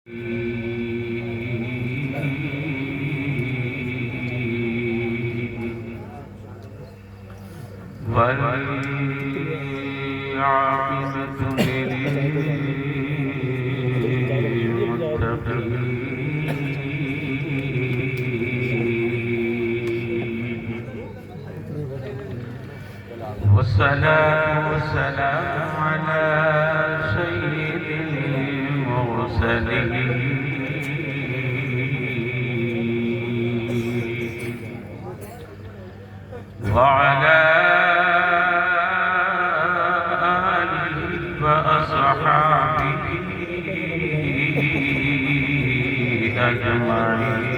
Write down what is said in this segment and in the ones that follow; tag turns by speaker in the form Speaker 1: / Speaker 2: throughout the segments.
Speaker 1: والعاقبة للمتقين والصلاة والسلام على سيد المرسلين وعلى آله وأصحابه أجمعين.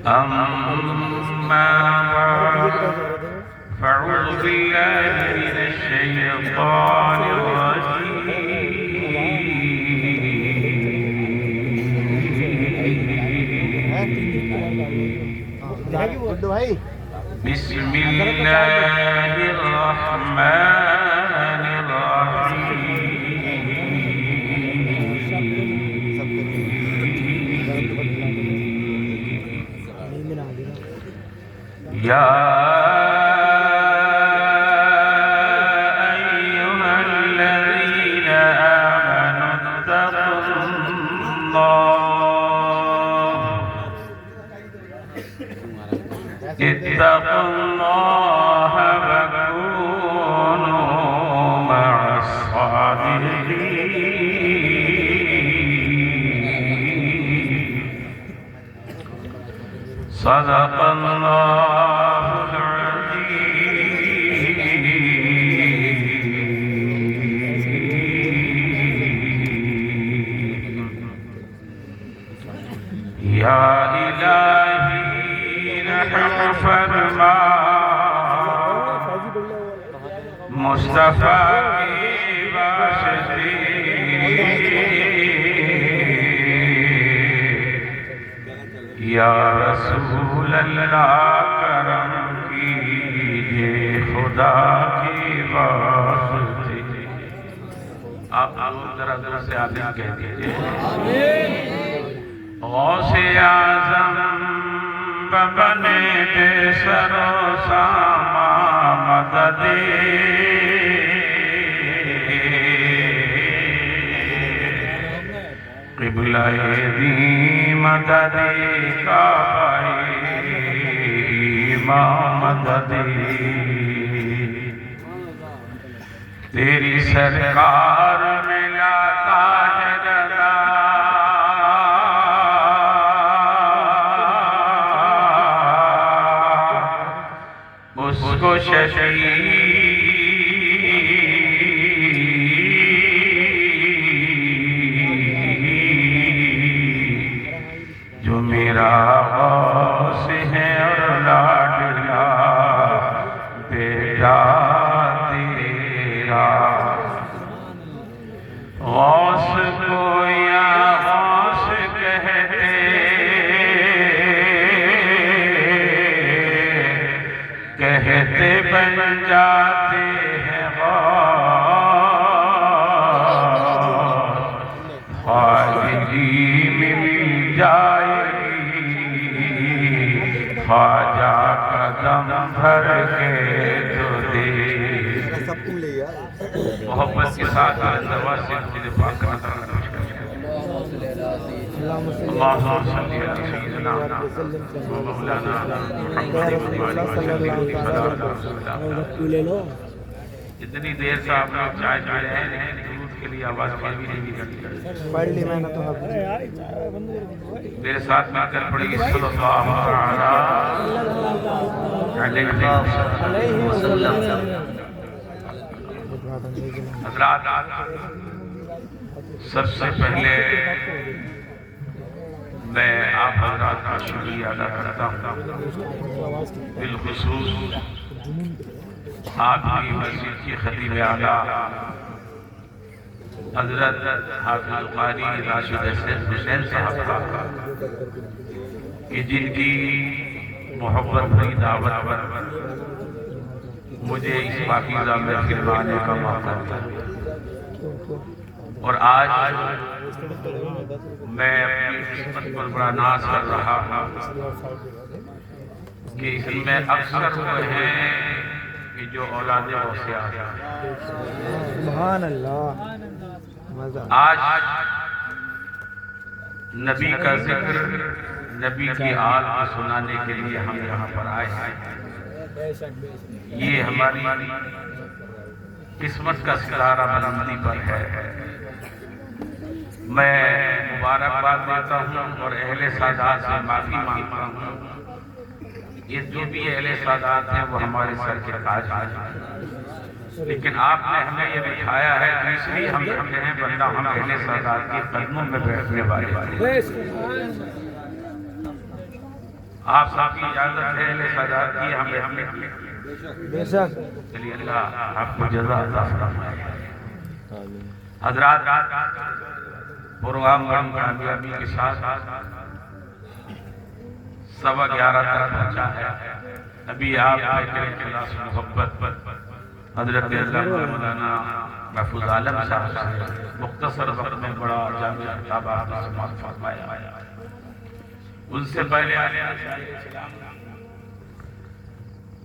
Speaker 1: أما بعد فأعوذ بالله من الشيطان الرجيم. بسم الله الرحمن الرحيم. يا أيها الذين آمنوا اتقوا الله وكونوا مع الصادقين. صدق الله العظيم. يا إلهي نحن فرما مصطفیٰ کی واسطے یا رسول اللہ کرم کیجئے خدا کی واسطے. آپ ذرا ذرا سے آمین کہہ دیجئے. غوث اعظم بنے بے سر و ساما مدد قبلہ دی مدد کعبہ امام مدد تیری سرکار میں لاتا ہے رضا. اس کو شفیع جو میرا غوث ہے اور لاڈلا بیٹا تیرا. غوث کو یا غوث کہتے کہتے بن جاتے ہیں غوث. خواجگی مل جائے گی خواجہ قدم بھر کے تو دے. محبت کے ساتھ درواز سے مجھے پاک کرنا اللہم صلی علی سیدنا مولانا محمد اتنی دیر سے آپ لوگ چائے پی رہے ہیں لیکن درود کے لیے آواز بھی نہیں کرتی. میرے ساتھ مل کر پڑھی صلی اللہ علیہ وسلم. حضرات سب سے پہلے میں آپ حضرات کا شکریہ ادا کرتا ہوں. بالخصوص آپ کی مسجد کی خطیب اعلیٰ حضرت حافظ قاری راشد حسین صاحب کا کہ جن کی محبت کی دعوت پر مجھے اس پاکیزہ محفل میں آنے کا موقع ملا. اور آج میں اپنی قسمت پر بڑا ناز کر رہا ہوں کہ اس میں اکثر وہ ہیں کہ جو اولاد غوث اعظم
Speaker 2: سبحان اللہ.
Speaker 1: آج نبی کا ذکر، نبی کی آل کو سنانے کے لیے ہم یہاں پر آئے ہیں. یہ ہماری قسمت کا ستارہ بلندی پر ہے. میں مبارکباد دیتا ہوں اور اہل سادات سے معافی مانگتا ہوں. یہ جو بھی اہل سادات ہیں وہ ہمارے سر کے تاج ہیں، لیکن آپ نے ہمیں یہ بٹھایا ہے اس لیے ہم کہتے ہیں بندہ ہم اہل سادات کے قدموں میں بیٹھنے والے. آپ سب کی اجازت ہے اہل سادات کی ہمیں
Speaker 2: بے شک.
Speaker 1: چلیے اللہ آپ کو جزا عطا فرمائے. حضرات پروگرام بڑی کامیابی کے ساتھ 11:15 تک پہنچا ہے. ابھی آپ کے اخلاص و محبت حضرت علامہ مولانا محفوظ عالم صاحب سے مختصر وقت میں بڑا جامع خطاب آپ نے سماعت فرمایا. ان سے پہلے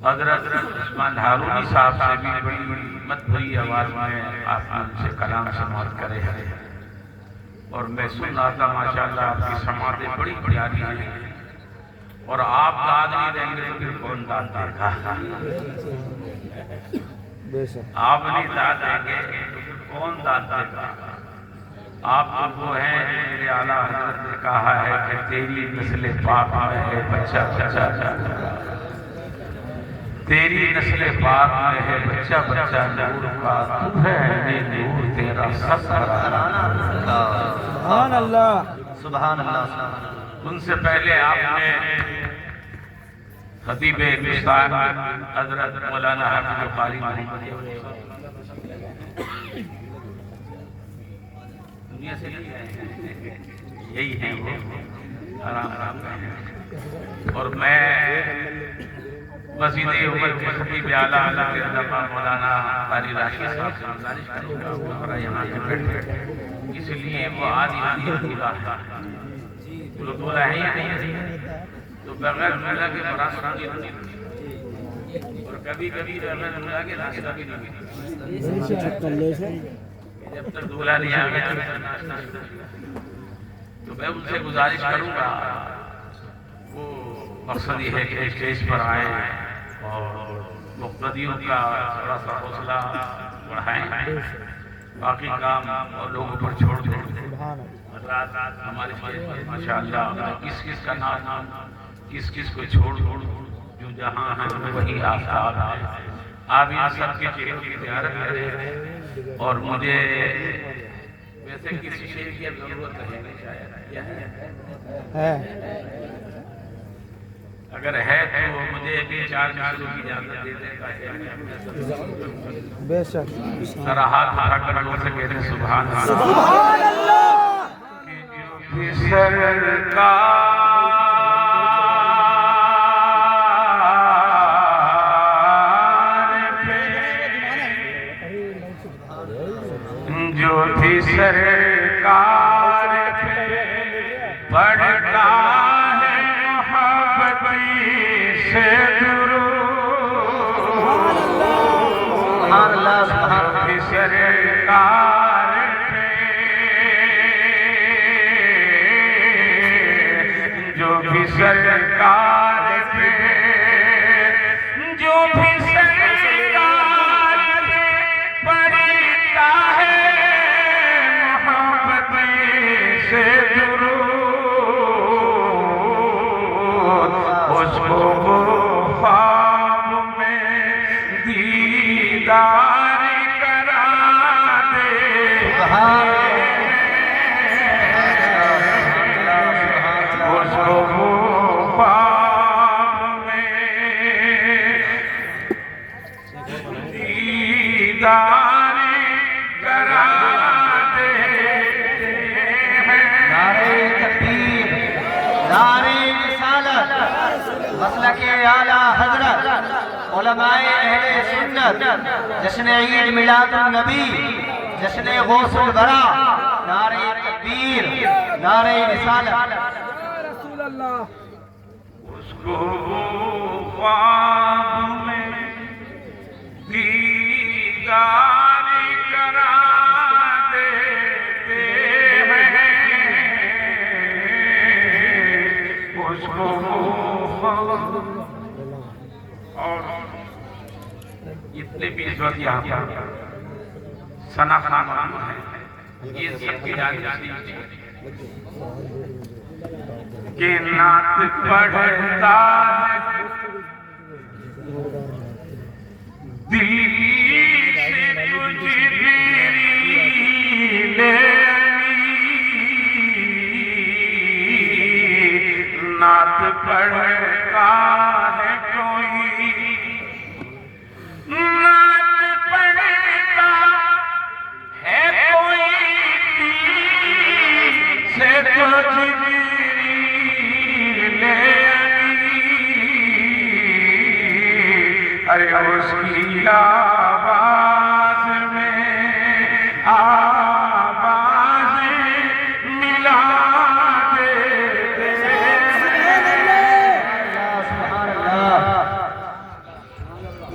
Speaker 1: حضرت عثمان ہارونی صاحب سے بھی بڑی ہمت بھری آواز میں آپ نے ان سے کلام سماعت کرے ہیں اور میں سن رہا تھا ماشاءاللہ آپ کی سماعتیں بڑی پیاری ہیں. اور آپ داد نہیں دیں گے تو پھر کون داد دے گا؟ آپ نہیں داد دیں گے تو پھر کون داد دے گا؟ آپ وہ ہیں جو میرے اعلیٰ حضرت نے کہا ہے کہ تیری نسل پاک میں ہے بچہ بچہ، تیری نسل پاک میں ہے بچہ بچہ نور کا، تو ہے نور تیرا سب
Speaker 2: سبحان اللہ.
Speaker 3: سبحان اللہ.
Speaker 1: ان سے پہلے آپ نے خطیب ہندوستان حضرت مولانا حافظ قاری محمد دنیا سے یہی ہیں وہ آرام آرام ہیں. اور میں مزید عمر کے خطیب اعلیٰ حضرت علامہ مولانا قاری راشد صاحب سے گزارش کروں گا ہمارا یہاں سے بیٹھے، اس لیے وہ آدھی بولا ہے لوگ بولا ہے یا نہیں تو بغیر مولا کے براثت کی نہیں، اور کبھی کبھی بغیر مولا کے ناشتہ بھی نہیں. جب تک دولا نہیں آگے تو میں ان سے گزارش کروں گا وہ مقصد یہ ہے کہ اسٹیج پر آئیں اور مقتدیوں کا تھوڑا سا حوصلہ بڑھائیں، باقی کام اور لوگوں پر چھوڑ دیں. ہمارے ماشاءاللہ کس کس کا نام کس کس کو چھوڑ جو جہاں ہیں وہی آفتاب ہے. آپ ان سب کے چہروں کی زیارت کریں. اور مجھے ویسے کسی شے کی ضرورت نہیں شاید
Speaker 2: ہے،
Speaker 1: اگر ہے تو مجھے بھی 4 منٹوں کی اجازت دے دیں
Speaker 2: بے شک.
Speaker 1: ذرا ہاتھ اٹھا کر لوگ سے کہتے ہیں سبحان اللہ.
Speaker 2: سبحان اللہ.
Speaker 1: جو بھی سرکار پہ پڑھتا ہے محبتی سے درود،
Speaker 3: سبحان اللہ. سبحان اللہ.
Speaker 1: سرکار پہ جو بھی سرکار پہ جو بھی سرکار پہ پڑھتا ہے محبت سے درود، اس کو خواب میں دیدار کرا دے. اس کو خواب میں دیدار کرا دے.
Speaker 3: نعرہ تکبیر، نعرہ رسالت، مسلک اعلیٰ حضرت علماء اہل سنت، جشن عید میلاد النبی جشن غوث الورا، نعرہ تکبیر، نعرہ رسالت۔
Speaker 2: رسول اللہ
Speaker 1: اس کو خواب میں دیدار کرا دیتے ہیں، اس کو خواب اور اتنے بھی اس وقت یہاں پر ثنا خان ہے، یہ سب کی جانکاری کہ نعت پڑھتا ہے دل سے تجھ میری نعت پڑھتا ہے کوئی، نعت پڑھتا ہے کوئی دل سے تجھ ارے اس کی آواز میں آواز ملا دیتے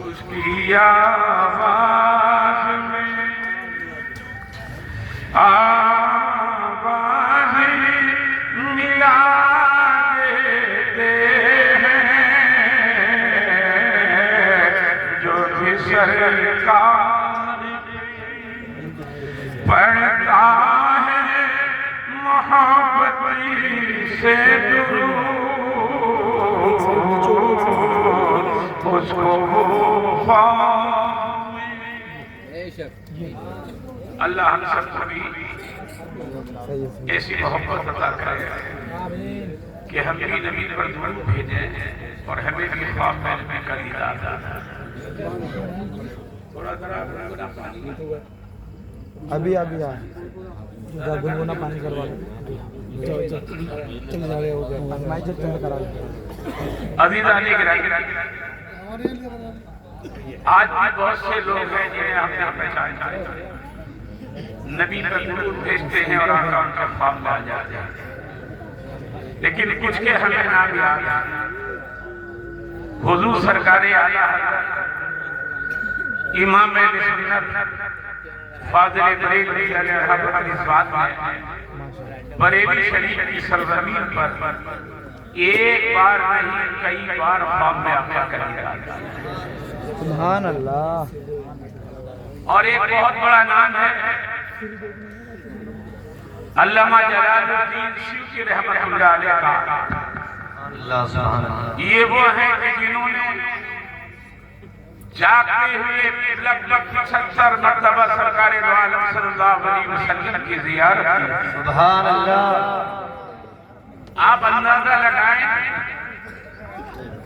Speaker 1: اس کی آواز میں آواز ملا سرکار پڑھتا ہے محبت سے درود، اس کو اللہ ہم سب کو بھی ایسی محبت عطا کرے کہ ہم بھی نبی پر درود بھیجیں اور ہمیں بھی خواب میں نبی کا دیدار دادا۔
Speaker 2: ابھی ابھی گنگنا پانی کروا لو، چل جائے ہو گیا مائک چند کرا لو۔
Speaker 1: عزیزان گرامی، آج بھی بہت سے لوگ ہیں جنہیں ہم نے پہچانا، نبی پر درود بھیجتے ہیں اور آقا ان کا خواب میں آ جاتے ہیں، لیکن کچھ کے ہمیں نام یاد ہیں۔ حضور سرکار اعلیٰ حضرت امام اہل سنت فاضل بریلوی علیہ رحمۃ کی بات میں بریلی شریف کی سرزمین پر ایک بار نہیں کئی بار خواب میں آقا کا دیدار تھا۔
Speaker 2: سبحان اللہ۔
Speaker 1: اور ایک بہت بڑا نام ہے علامہ جلال الدین سیوطی رحمۃ اللہ علیہ کا۔ یہ وہ ہیں کہ جنہوں نے جاگتے ہوئے لگ بھگ 75 مرتبہ سرکار دو عالم صلی اللہ علیہ وسلم کی زیارت کی۔
Speaker 3: سبحان اللہ۔
Speaker 1: آپ اندازہ لگائیں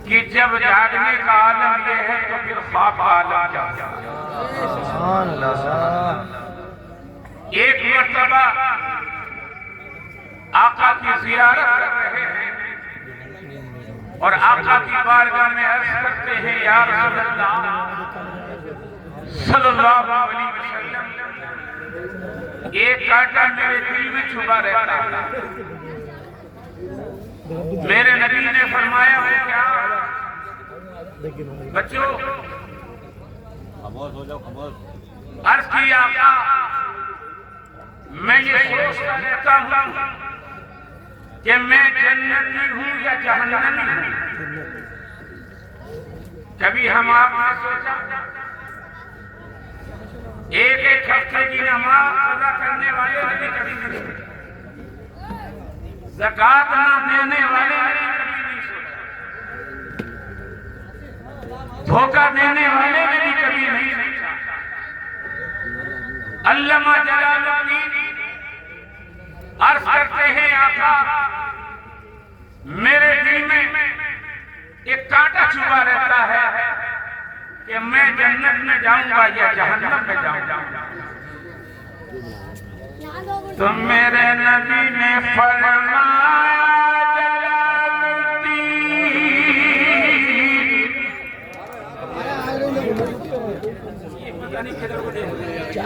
Speaker 1: کہ جب جاگنے کا عالم یہ ہے تو پھر خواب کا عالم کیا ہے؟
Speaker 2: سبحان اللہ۔
Speaker 1: ایک مرتبہ آقا کی زیارت کر رہے ہیں اور آقا کی بارگاہ میں عرض کرتے ہیں یا رسول اللہ صلی اللہ علیہ وسلم، ایک کانٹا میرے دل میں چھپا رہتا ہے۔ میرے نبی نے فرمایا وہ کیا؟ بچوں عرض کی آقا میں یہ سوچتا رہتا ہوں کہ میں جنتی ہوں یا جہنمی ہوں۔ کبھی ہم آپ نے سوچا ایک ایک ہفتے کی نماز قضا کرنے والے نے کبھی نہیں سوچا، زکوٰۃ نہ دینے والے نے کبھی نہیں سوچا، دھوکہ دینے والے نے بھی کبھی نہیں سوچا۔ علامہ جلال الدین عرض کرتے ہیں آقا میرے دل میں ایک کانٹا چھپا رہتا ہے کہ میں جنت میں جاؤں گا یا جہنم میں جاؤں گا۔ تو میرے نبی نے فرمایا جلال الدین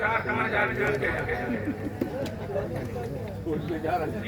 Speaker 1: 4-5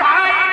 Speaker 1: 2.5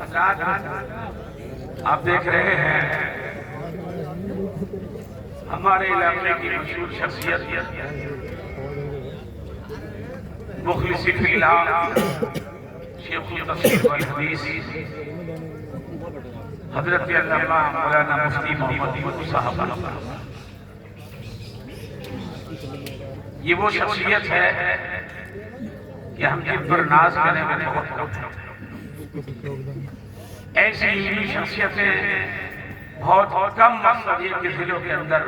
Speaker 1: حضرات آپ دیکھ رہے ہیں ہمارے علاقے کی مشہور شخصیت مخلص فی اللہ شیخ التفسیر والحدیث حضرت علامہ مولانا مفتی محمد یونس صاحب، یہ وہ شخصیت ہے کہ ہم جن پر ناز کریں وہ بہت کم ہے۔ ایسی علمی شخصیتیں بہت کم مقصد یہ کہ دلوں کے اندر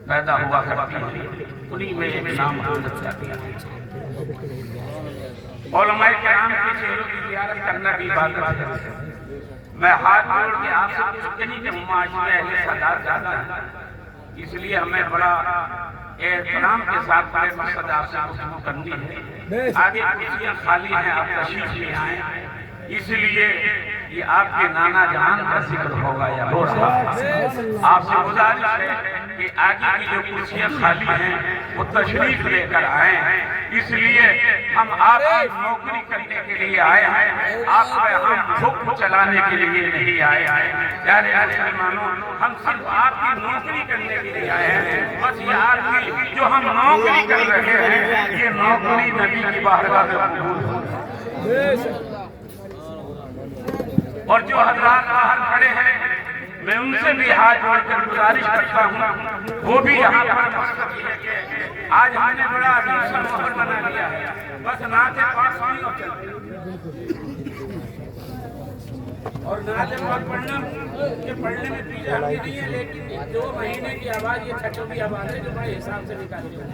Speaker 1: پیدا ہوا کرتی ہیں، انہی میں ایک نام حضرت جاتی ہے۔ علماء کرام کی چہروں کی زیارت کرنا بھی عبادت ہے۔ میں ہاتھ جوڑ کے آپ سے کچھ نہیں کہوں، معاشرے اہل سادات جاتا ہے، اس لیے ہمیں بڑا احترام کے ساتھ بڑے مقصد آپ سے گفتگو کرنی ہے۔ آگے کرسیاں خالی ہیں، آپ تشریف لے آئیں، اس لیے یہ آپ کے نانا جان کا ذکر ہوگا یا ہو رہا ہے۔ آپ سے گزارش ہے کہ آگے کی جو کرسیاں خالی ہیں وہ تشریف لے کر آئیں، اس لیے ہم آپ کی نوکری کرنے کے لیے آئے ہیں، آپ پہ ہم حکم چلانے کے لیے نہیں آئے ہیں۔ پیارے مسلمانوں، ہم صرف آپ کی نوکری کرنے کے لیے آئے ہیں، بس یہ آپ کی جو ہم نوکری کر رہے ہیں یہ نوکری نبی کی بارگاہ میں قبول ہو۔ اور جو حضرات باہر کھڑے ہیں میں ان سے بھی ہاتھ جوڑ کر گزارش کرتا ہوں، وہ بھی یہاں پر مقصد یہ ہے کہ آج ہم نے بڑا عظیم سا ماحول بنا لیا ہے، بس نعت پاک سنی اور چلتے اور نعت پاک پڑھنا کہ پڑھنے میں کوئی جانتی نہیں ہے، لیکن 2 مہینے کی آواز یہ چھٹوں کی آواز ہے جو بڑے حساب سے نکالی جاتی ہے۔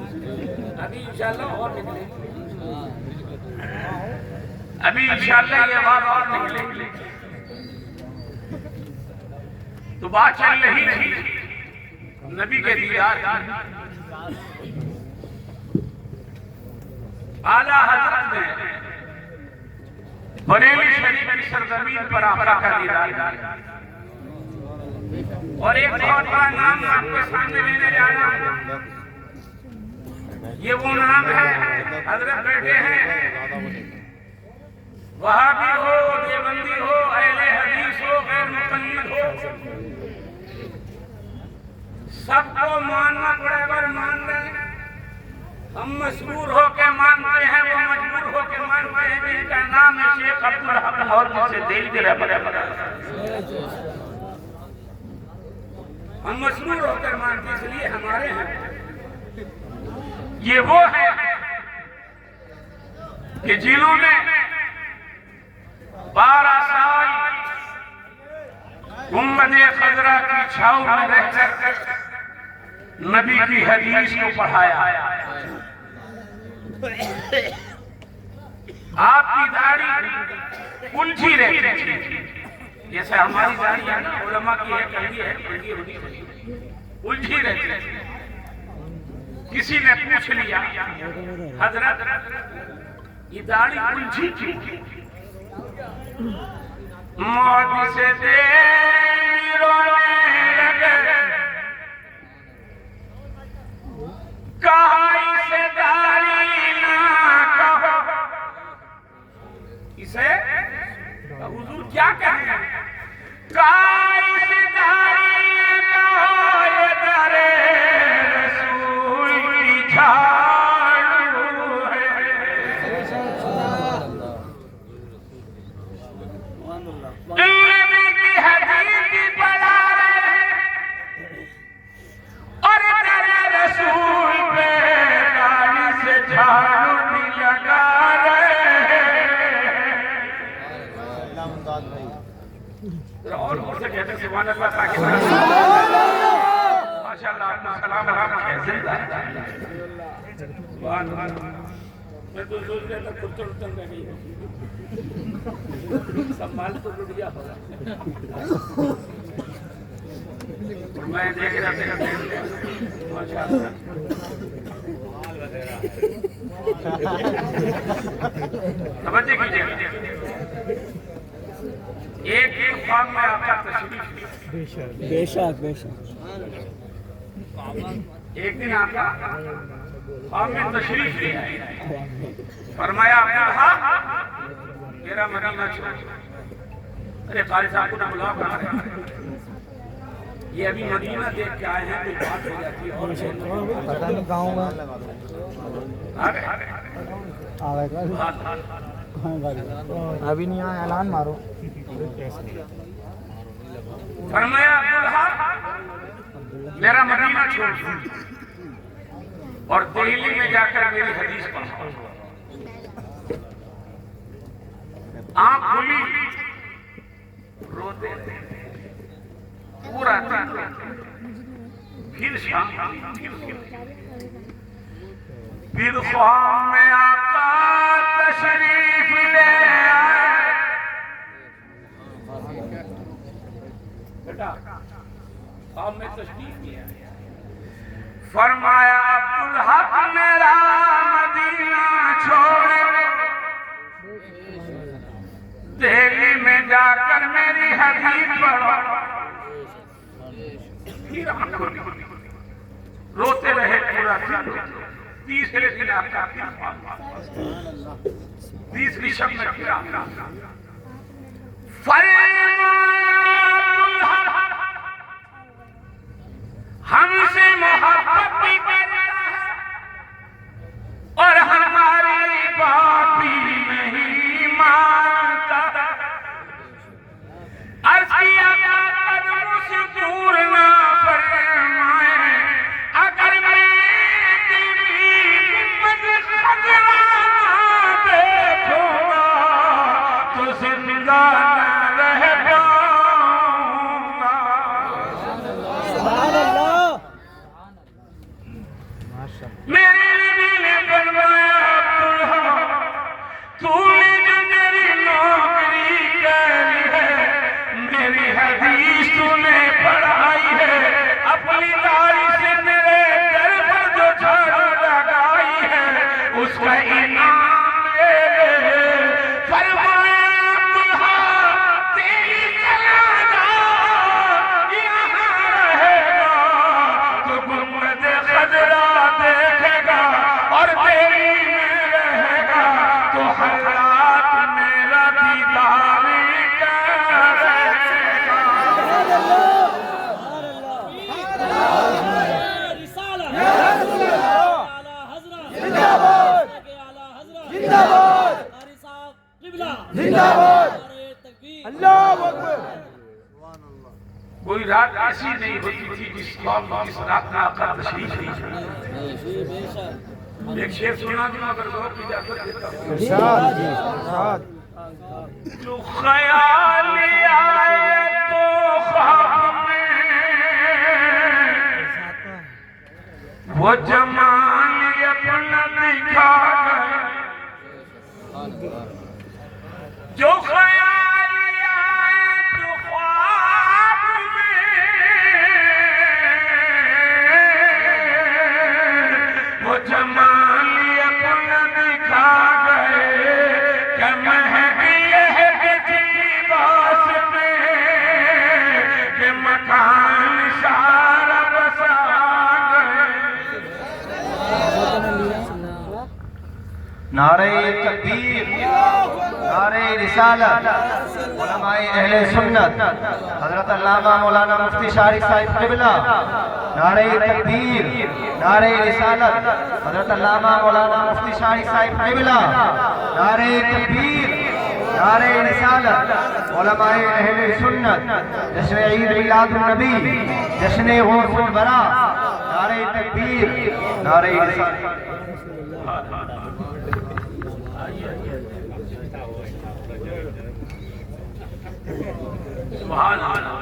Speaker 1: ابھی انشاءاللہ اور نکلے یہ آواز اور نکلے تو بات چل رہی تھی نبی کے دیدار کی۔ اعلیٰ حضرت نے بریلی شریف کی سرزمین پر آقا کا دیدار کیا، اور ایک بہت بڑا نام آپ کے سامنے لینے جا رہا ہوں۔ یہ وہ نام ہے، حضرت بیٹھے ہیں، وہابی ہو، دیوبندی ہو، اہل حدیث ہو، غیر مقلد ہو، سب کو ماننا پڑے گا، مان رہے ہیں۔ ہم مسرور ہو کے مانتے ہیں، وہ مجبور ہو کے مانتے ہیں۔ جن کا نام ہے شیخ عبدالحق اور جسے دل کے رہبر ہے، ہم مسرور ہو کر مانتے اس لیے ہمارے ہیں۔ یہ وہ ہے کہ جنہوں نے 12 سال گنبد خضرا کی چھاؤں میں رہ کر نبی کی حدیث کو پڑھایا۔ آپ کی داڑھی الجھی رہتی تھی، جیسے ہماری داڑھی ہے نا، علماء کی ہے، کنگھی ہے، کنگھی ہوتی تھی، الجھی رہتی تھی۔ کسی نے پوچھ لیا حضرت یہ داڑھی الجھی کیوں؟ محدث دیر رونے لگے، کہا اسے داڑھی نہ کہو۔ اسے حضور کیا کہیں؟ کہا اسے داڑھی نہ کہو، یہ در رسول کی جھاڑو ہے۔ نبی کی حدیث پڑھا رہے ہیں اور در رسول پہ داڑھی سے جھاڑو بھی لگا رہے ہیں۔ اور سے کہتے ہیں سبحان اللہ تاکہ ماشاءاللہ اپنا سلام علیکم کیسے سبحان اللہ۔ میں تو سوچ رہا تھا خود چڑھتن رہ گئی ہے، سب مال تو لٹ گیا ہوگا۔ میں دیکھ رہا تھا ماشاءاللہ توجہ کیجئے، ایک خواب میں آقا تشریف
Speaker 2: بے شک بے شک۔
Speaker 1: ایک دن آقا خواب میں تشریف لے آئے، فرمایا عبدالحق میرا مدینہ چھوڑ۔ ارے قاری صاحب کو نہ بلاؤ، کہاں رہے؟ یہ ابھی مدینہ دیکھ کے آئے ہیں، کوئی بات ہو جاتی ہے اور
Speaker 2: پتہ نہیں کہاں ہوگا ابھی نہیں آیا، اعلان مارو۔
Speaker 1: فرمایا عبدالحق میرا مدینہ چھوڑ اور دہلی میں جا کر میری حدیث پڑھا۔ آنکھ کھلی، روتے پورا دن، پھر شام، پھر خواب میں آقا تشریف لے آئے۔ بیٹا خواب میں تشریف لے آئے، فرمایا عبدالحق میرا مدینہ چھوڑ دہلی میں جا کر میری حدیث پڑھو۔ پھر آنکھ کھلی، روتے رہے پورا دن۔ تیسرے دن آقا پھر خواب، تیسری شب میں پھر آقا فرمایا عبدالحق ہم سے محبت بھی کرتا ہے اور ہماری بات بھی نہیں مانتا۔ عرض کیا قدموں سے دور نہ فرمائے، اگر میں تیری ہمت خضرا نہ دیکھوں گا تو زندہ نہ رہ پاؤں گا۔ میرے نبی نے فرمایا عبدالحق تو نے جو میری نوکری کری ہے، میری حدیث تو نے پڑھائی ہے، اپنی داڑھی سے میرے در پر جو جھاڑو لگائی ہے اس کا انعام لے لے۔ فرمایا عبدالحق تیری چلا جا، یہاں رہے گا تو گنبد خضرا دیکھے گا اور تیری میں رہے گا تو ہر رات میرا دیدار کرے گا۔ کوئی رات ایسی نہیں ہوتی تھی جس خواب میں جس رات میں آقا تشریف نہیں۔ ایک شعر سنا دوں اگر غور کی اجازت دیتا ہوں۔
Speaker 2: ارشاد جی، ارشاد۔
Speaker 1: جو خیال آئے تو خواب میں وہ جمال اپنا دکھا گئے، جو خیال آئے تو خواب میں وہ جمال اپنا دکھا گئے کہ مہک یہ تھی لباس میں کہ مکان سارا بسا گئے۔
Speaker 3: نعرہ تکبیر، نعرہ رسالت، علماء اہل سنت حضرت علامہ مولانا مفتی شارق صاحب قبلہ، نعرہ تکبیر، نعرہ رسالت حضرت علامہ مولانا مفتی شارق صاحب قبلہ، نعرہ تکبیر، نعرہ رسالت علماء اہل سنت، جشن عید میلاد النبی، جشن غوث الورا، نعرہ تکبیر، نعرہ رسالت۔
Speaker 1: سبحان اللہ۔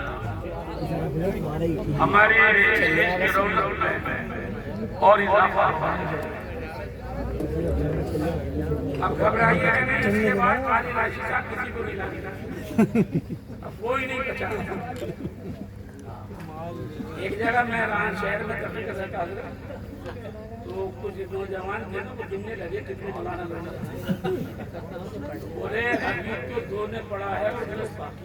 Speaker 1: ہمارے دیش کے رونق میں اور اضافہ ہوا ہے۔ اب گھبرائیے نہیں، اس کے بعد قاری راشد صاحب کسی کو نہیں لگی، اب کوئی نہیں بچا۔ ایک جگہ میں ران شہر میں تقریر کر رہا تھا، تو کچھ نوجوان تھے نا، وہ گننے لگے کتنے مولانا لوگ، بولے ابھی تو دو نے پڑھا ہے اور 10 باقی۔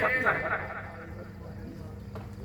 Speaker 1: 70।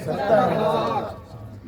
Speaker 2: 70।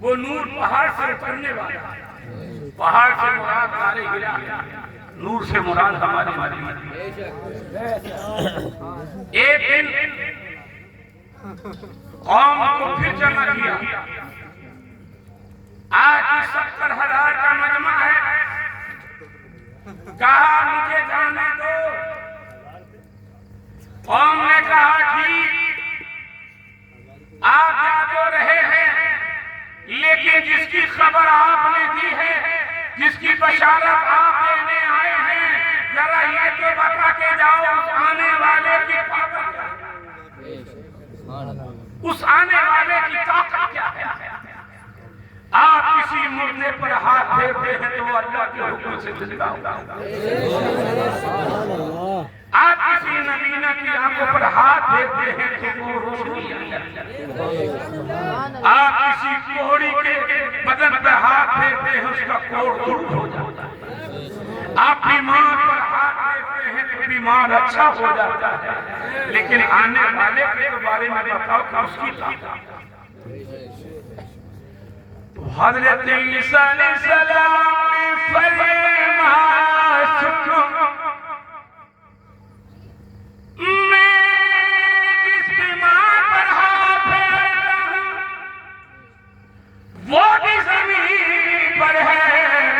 Speaker 1: وہ نور پہاڑ سے اترنے والا ہے، پہاڑ سے مراد ہمارے ہرا، نور سے مراد ہماری مدینہ۔ ایک دن قوم کو پھر جمع کیا، آج 70,000 کا مجمع ہے، کہا مجھے جانے دو۔ قوم نے کہا ٹھیک آپ جا تو رہے ہیں، لیکن جس کی خبر آپ نے دی ہے، جس کی بشارت آپ دینے آئے ہیں، ذرا یہ تو بتا کے جاؤ اس آنے والے کی طاقت کیا ہے؟ اس آنے والے کی طاقت کیا ہے؟ آپ کسی مردے پر ہاتھ پھیرتے ہیں تو وہ اللہ کے حکم سے زندہ ہوتا ہے۔ آپ کسی نبینا کی آنکھوں پر ہاتھ پھیرتے ہیں تو وہ روشنی ہے۔ آپ کسی کوڑی کے بدن پر ہاتھ پھیرتے ہیں اس کا کوڑ دور ہو جاتا ہے۔ آپ بیمار پر ہاتھ پھیرتے ہیں تو بیمار اچھا ہو جاتا ہے، لیکن آنے والے کے بارے میں بتاؤ کہ اس کی طاقت۔ حضرت عیسیٰ علیہ السلام نے فرمایا سنو، میں جس بیمار پر ہاتھ پھیرتا ہوں وہ بھی زمین پر ہے،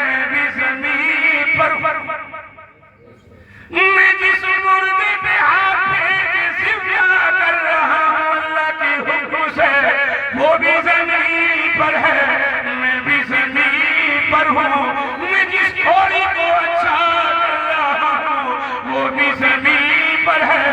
Speaker 1: میں بھی زمین پر ہوں، میں جس مردے پہ ہاتھ پھیر کے زندہ کر رہا ہوں اللہ کے حکم سے وہ بھی زمین پر ہے، میں جس گھوڑی کو اچھا کر رہا ہوں وہ بھی زمین پر ہے،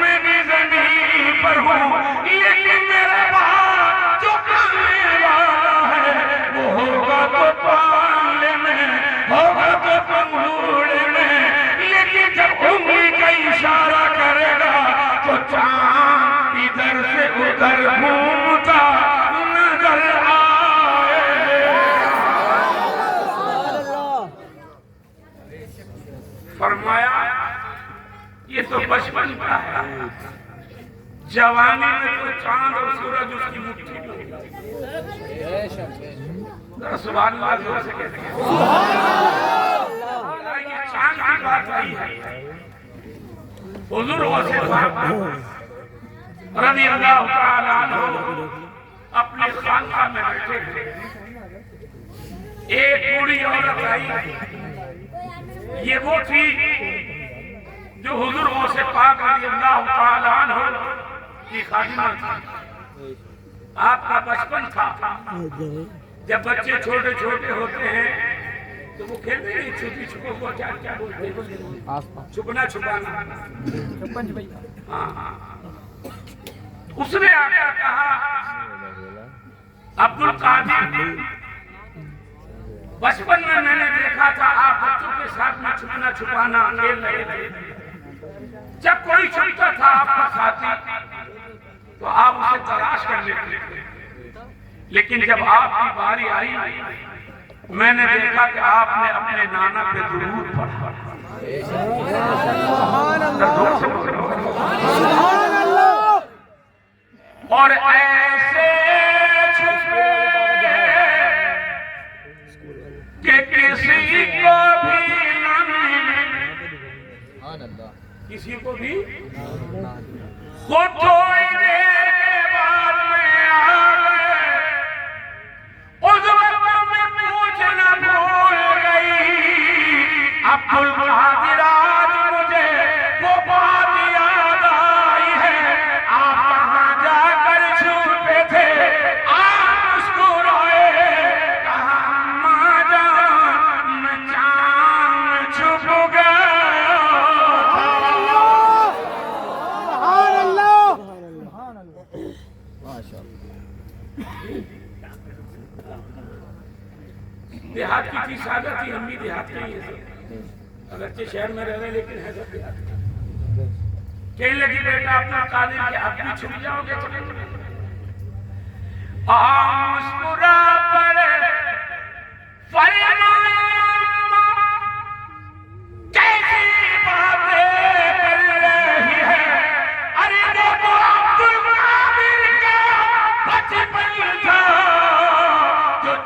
Speaker 1: میں بھی زمین پر ہوں، لیکن میرا باپ جو کرنے والا ہے وہ ہوگا تو پالنے میں، ہوگا تو پنگھوڑنے میں، لیکن جب انگلی کا اشارہ کرے گا تو چاند ادھر سے ادھر گھومتا نظر آئے۔ فرمایا یہ تو بچپن کا ہے، جوانی میں تو چاند اور سورج اس کی مٹھی میں ہوگا۔ سبحان اللہ زور سے کہتے ہیں یہ چاند کی بات نہیں ہے۔ حضور غوث پاک رضی اللہ تعالیٰ عنہ اپنے خانقاہ میں بیٹھے تھے، ایک بوڑھی عورت آئی، یہ وہ تھی جو حضور غوث پاک رضی اللہ تعالیٰ عنہ کی خادمہ تھی۔ آپ کا بچپن تھا، جب بچے چھوٹے چھوٹے ہوتے ہیں تو وہ کھیلتے ہیں چھپی چھپوں کو کیا بولتے ہیں، چھپنا چھپانا۔ اس نے آ کر کہا عبد القادر بچپن میں نے دیکھا تھا آپ بچوں کے ساتھ میں چھپنا چھپانا کھیل رہے تھے، جب کوئی چھپتا تھا آپ کا ساتھی تو آپ اسے تلاش کر لیتے تھے، لیکن جب آپ کی باری آئی میں نے دیکھا کہ آپ نے اپنے نانا پہ درود پڑھا۔ اور ایسے چھپے کہ کسی کو بھی نہ ملے، کسی کو بھی خود تھوڑی دیر کے بعد میں آ گئے، اس وقت میں پوچھنا بھول گئی عبد القادر آج مجھے وہ بات یاد آئی ہے، آپ کہاں جا کر چھپے تھے، آپ مسکرائے کہا اماں جان میں چاند چھپ گیا۔ دیہات کی تھی سادہ تھی، ہم بھی دیہات کے ہی ہیں، اگرچہ شہر میں رہ رہے لیکن ہے سب دیہات۔ کہنے لگی بیٹا اپنا قادر کہ آپ بھی چھپ جاؤ گے، مسکرا پڑے فرمایا کیسی باتیں کر رہی ہے، ارے وہ عبد القادر کا بچپن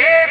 Speaker 1: 1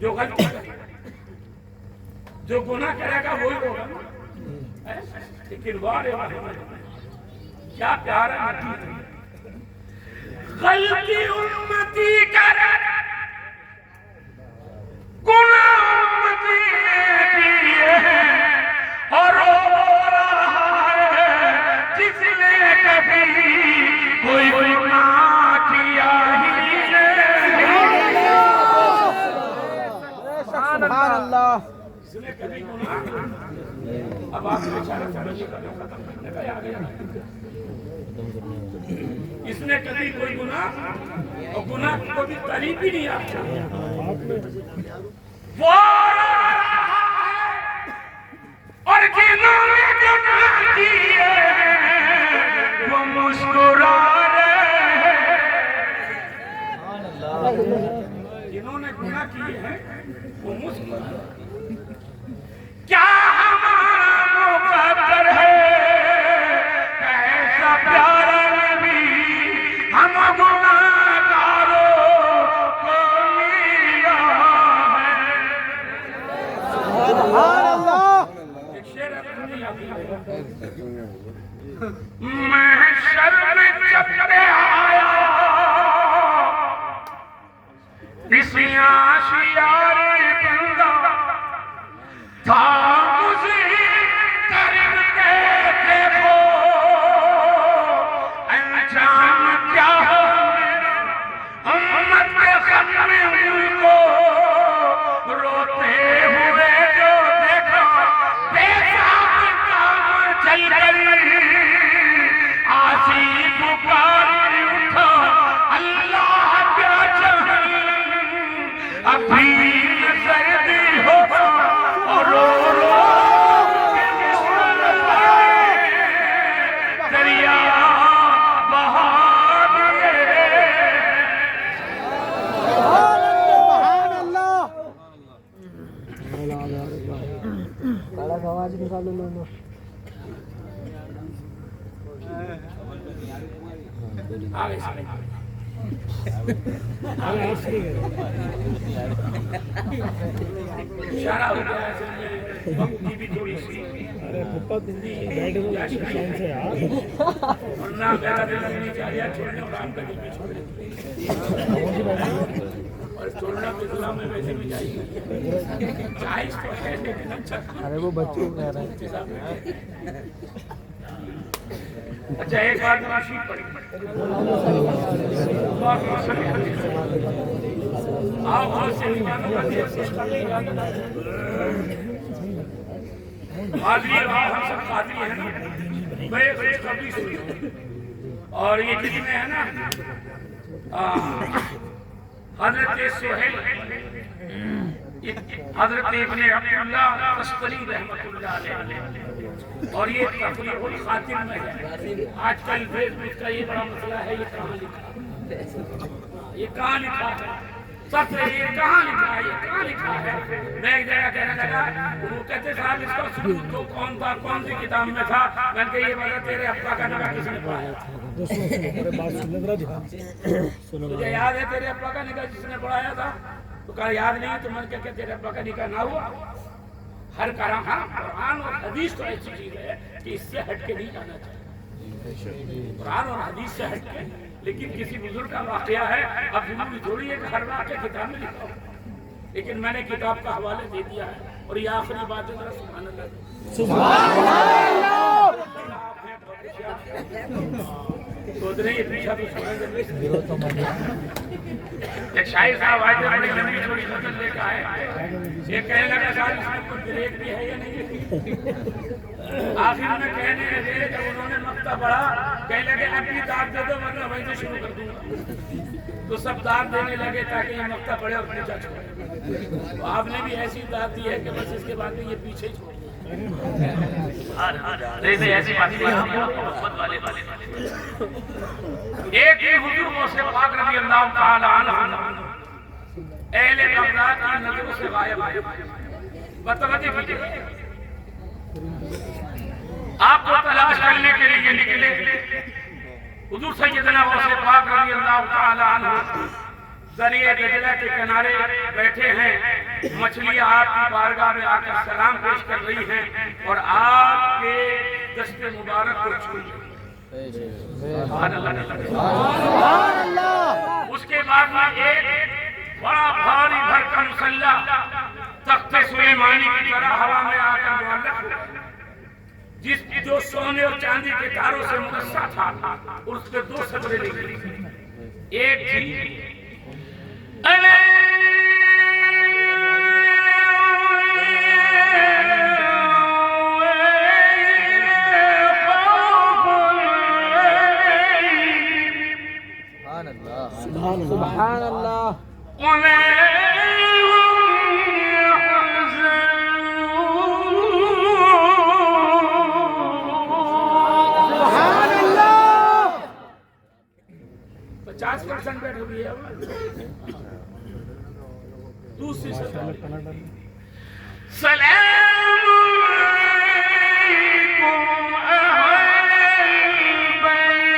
Speaker 1: جو غلطی کرے جو گناہ کرے گا وہی ہوگا نا. لیکن وارے کیا پیارا نبی ہے. غلطی امتی کرے گناہ امتی کیے اور رو رہا ہے جس نے کبھی کوئی گناہ کیا ہی نہیں.
Speaker 2: سبحان اللہ.
Speaker 1: جس نے کبھی گناہ اب آپ نے اشارہ سمجھے گا ختم کرنے کا آ گیا. اس نے کبھی کوئی گناہ اور گناہ کو بھی قریب بھی نہیں آتا. وہ اور جنہوں نے گناہ کیے وہ مسکرا رہے ہیں. جنہوں نے گناہ کیے ہیں وہ مسکرا رہے ہیں. کیا ہمارا مقدر ہے کیسا پیارا نبی ہم گناہگاروں کو ملا ہے.
Speaker 2: سبحان اللہ.
Speaker 1: ایک شعر ہے محشر میں جب آیا اسی آشیار بندہ تھا مجھے کرم کے دیکھو انجام کیا ہو میرا امت کے غم میں ان کو روتے ہوئے جو دیکھا بے ساکھ کام چل گئی آسی پکار اٹھا اللہ کیا چاہے ابھی سردی ہو اور رو رو کے دریا بہا دیے.
Speaker 2: سبحان اللہ. آواز نکالو لو.
Speaker 1: آگے سے اشارہ ہو گیا ہے وقت کی بھی تھوڑی سی ورنہ میرا دل نہیں چاہ رہا چھوڑنے اور آپ کا دل بھی چھوڑنے اور چھوڑنا تو اسلام میں ویسے بھی جائز جائز تو ہے لیکن اچھا
Speaker 2: ارے وہ بچوں کو کہہ رہا ہے.
Speaker 1: اچھا ایک بات نشید پڑی آپ بہت سے ایمانوں کا تحصیل کر لیں قادری ہم سب قادری ہیں نا. میں ایک خوشخبری سنی اور یہ دل میں ہے نا حضرت سہیل حضرت ابن عبداللہ تشتری رحمت اللہ علیہ اور یہ تقریب الخاتم میں ہے. آج کل فیس بک کا یہ بڑا مسئلہ ہے یہ کہاں لکھا یہ کہاں لکھا ہے سب سے یہ کہاں لکھا ہے یہ کہاں لکھا ہے. میں ایک جگہ کہنے لگا وہ کہتے صاحب اس کا ثبوت تو کون تھا کون سی کتاب میں تھا. میں نے کہا یہ بتا تیرے ابا کا نکاح کس نے پڑھایا تھا مجھے یاد ہے تیرے ابا کا نکاح جس نے پڑھایا تھا تو کہا یاد نہیں تو میں نے کہا کہ تیرے ابا کا نکاح نہ ہوا. ہر کلام قرآن اور حدیث تو ایسی چیز ہے کہ اس سے ہٹ کے نہیں جانا چاہیے. قرآن اور حدیث سے ہٹ کے لیکن کسی بزرگ کا واقعہ ہے اب ضروری تھوڑی ہے کہ ہر واقعہ کتاب میں لکھا ہو لیکن میں نے کتاب کا حوالے دے دیا ہے. اور یہ آخری بات ہے ذرا سبحان اللہ سوچ رہے ایک شاعر صاحب آئے تھے بڑی لمبی چھوڑی غزل لے کے آئے یہ کہنے لگا صاحب اس میں کوئی بریک بھی ہے یا نہیں. آخر میں کہنے لگے جب انہوں نے مقطع پڑھا کہنے لگے اپنی داد دے دو ورنہ وہیں سے شروع کر دوں گا. تو سب داد دینے لگے تاکہ یہ مقطع پڑھے اور پیچھا چھوڑے. تو آپ نے بھی ایسی داد دی ہے کہ بس اس کے بعد میں یہ پیچھے چھوڑ دیا. ایسی بات ایک ہی حضور غوث پاک رضی اللہ تعالی عنہ اہل بغداد کی نظروں سے غائب ہوئے. متوجہ کیجیے آپ کو تلاش کرنے کے لیے نکلے حضور سیدنا غوث پاک رضی اللہ تعالی عنہ دریائے دجلہ کے کنارے بیٹھے ہیں، مچھلیاں آپ کی بارگاہ میں آ کر سلام پیش کر رہی ہیں اور آپ کے دست مبارک کو چھو رہی ہیں۔ سبحان اللہ۔ اس کے بعد میں ایک بڑا بھاری بھرکم مسلح تخت سلیمانی کی طرح ہوا میں آ کر معلق ہوا، جو سونے اور چاندی کے تاروں سے مقصہ تھا، اور اس کے 2 صدریں نکلی، ایک تھی
Speaker 2: سبحان اللہ
Speaker 1: بیٹھ ہوئی ہے۔ دوسری سلام علیکم اہل بیت،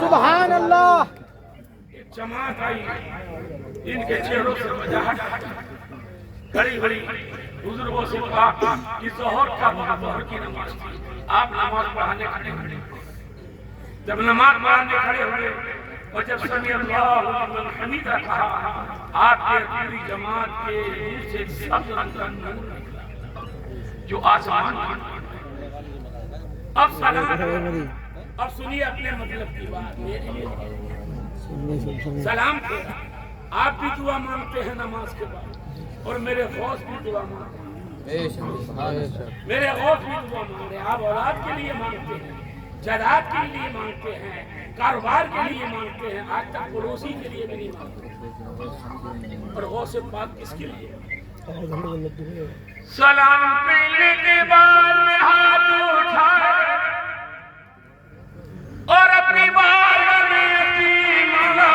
Speaker 2: سبحان اللہ۔
Speaker 1: جماعت آئی، ان کے چہروں سے وجاہت کھڑی بڑی بزرگوں سے کہا کہ ظہر کی نماز تھی، آپ نماز پڑھانے کھڑے ہوئے۔ جب نماز پڑھانے کھڑے ہوئے اور جب سمیع اللہ لمن حمیدہ کہا، آپ کے پوری جماعت کے منہ سے سبز رنگ کا نور نکلا جو آسمان کی۔ اب سنیے اپنے مطلب کی بات۔ سلام کیا، آپ بھی دعا مانگتے ہیں نماز کے بعد، اور میرے غوث بھی دعا مانگتے ہیں، میرے غوث بھی دعا مانگ رہے ہیں۔ آپ اولاد کے لیے مانگتے ہیں، جائیداد کے لیے مانگتے ہیں، کاروبار کے لیے مانگتے ہیں، آج تک پڑوسی کے لیے بھی نہیں مانگتے، اور غوث پاک کس کے لیے؟ سلام پہلے کے بعد میں ہاتھ اٹھائے اور اپنی بارگاہ میں یقین مانگا،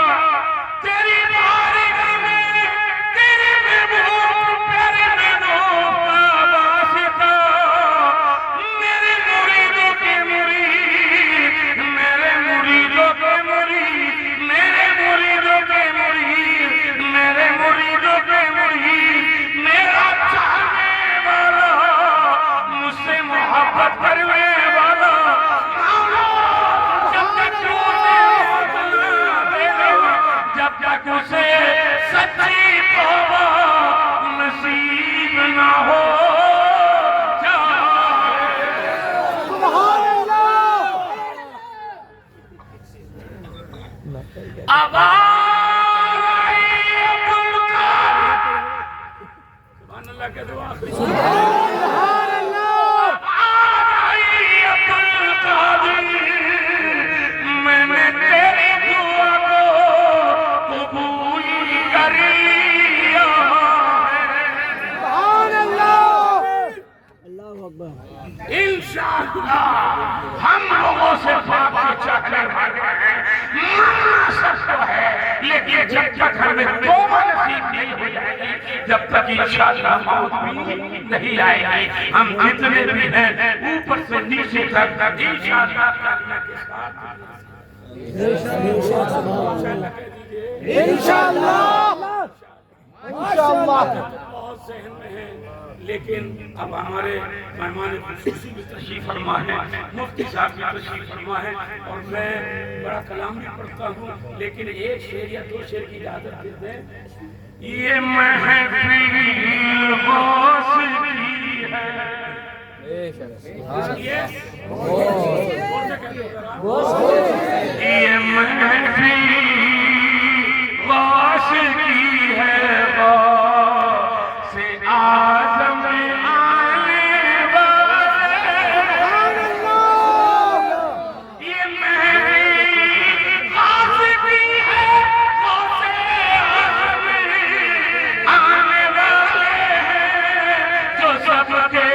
Speaker 1: تیری بارگاہ میں تیرے محبوب پیارے نبیوں کا واسطہ، میرے مریدوں کے مرید، میرے مریدوں کے مرید، میرے مریدوں کے مرید، میرے مریدوں کے مرید، میرا چاہنے والا، مجھ سے محبت کرنے والا، جب تک اسے سچی توبہ نصیب نہ ہو جائے۔ سبحان اللہ کے دعا میں نے تیری دعا کو قبول کر لیا ہے۔ انشاءاللہ ہم لوگوں سے بات چاہتے ہیں، ماننا سب کو ہے، لیکن جب تک ہمیں توبہ نصیب نہیں ہو جائے گی، جب تک انشاءاللہ موت بھی نہیں آئے گی، ہم جتنے بھی ہیں اوپر سے نیچے تک انشاءاللہ کرنے کے ساتھ انشاءاللہ بہت ذہن میں ہے، لیکن اب ہمارے مہمان خصوصی بھی تشریف فرما ہے، مفتی صاحب بھی تشریف فرما ہے، اور میں بڑا کلام بھی پڑھتا ہوں، لیکن ایک شعر یا 2 شعر کی اجازت دے دیں۔ یہ محفل غوث کی ہے، یہ محفل غوث کی ہے، غوث اعظم آنے والے، یہ محفل غوث کی ہے، غوث اعظم آنے والے ہیں، جو سب کے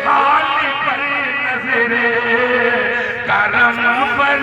Speaker 1: حال پر نظر کرم پر